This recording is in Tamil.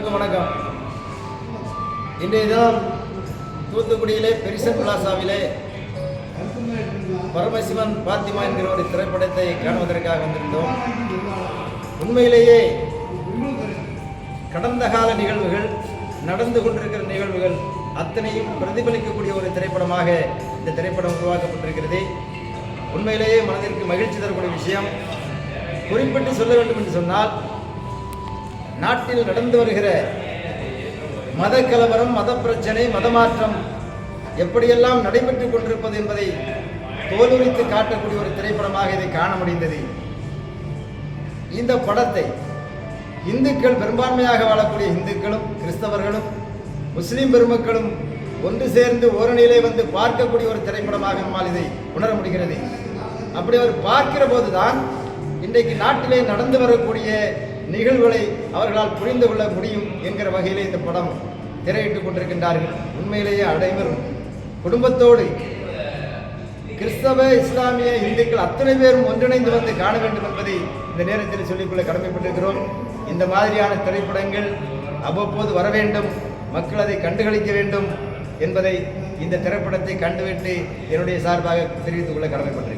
அனைவருக்கும் வணக்கம். இன்றைய தினம் தூத்துக்குடியிலே பெரிசன் பிளாசாவிலே பரமசிவன் பாத்திமா என்கிற ஒரு திரைப்படத்தை காணுவதற்காக வந்திருந்தோம். உண்மையிலேயே கடந்த கால நிகழ்வுகள், நடந்து கொண்டிருக்கிற நிகழ்வுகள் அத்தனையும் பிரதிபலிக்கக்கூடிய ஒரு திரைப்படமாக இந்த திரைப்படம் உருவாக்கப்பட்டிருக்கிறது. உண்மையிலேயே மனதிற்கு மகிழ்ச்சி தரக்கூடிய விஷயம். குறிப்பிட்டு சொல்ல வேண்டும் என்று சொன்னால், நாட்டில் நடந்து வருகிற மத கலவரம், மத பிரச்சனை, மதமாற்றம் எப்படியெல்லாம் நடைபெற்றுக் கொண்டிருப்பது என்பதை தோலுரித்து காட்டக்கூடிய ஒரு திரைப்படமாக இதை காண முடிந்தது. இந்த படத்தை இந்துக்கள், பெரும்பான்மையாக வாழக்கூடிய இந்துக்களும் கிறிஸ்தவர்களும் முஸ்லிம் பெருமக்களும் ஒன்று சேர்ந்து ஓரணியிலே வந்து பார்க்கக்கூடிய ஒரு திரைப்படமாக நம்மால் இதை உணர முடிகிறது. அப்படி அவர் பார்க்கிற போதுதான் இன்றைக்கு நாட்டிலே நடந்து வரக்கூடிய நிகழ்வுகளை அவர்களால் புரிந்து கொள்ள முடியும் என்கிற வகையிலே இந்த படம் திரையிட்டுக் கொண்டிருக்கின்றார்கள். உண்மையிலேயே அனைவரும் குடும்பத்தோடு கிறிஸ்தவ, இஸ்லாமிய, இந்துக்கள் அத்தனை பேரும் ஒன்றிணைந்து வந்து காண வேண்டும் என்பதை இந்த நேரத்தில் சொல்லிக்கொள்ள கடமைப்பட்டிருக்கிறோம். இந்த மாதிரியான திரைப்படங்கள் அவ்வப்போது வர வேண்டும், மக்கள் அதை கண்டுகளிக்க வேண்டும் என்பதை இந்த திரைப்படத்தை கண்டுவிட்டு என்னுடைய சார்பாக தெரிவித்துக் கொள்ள கடமைப்பட்டிருக்கிறேன்.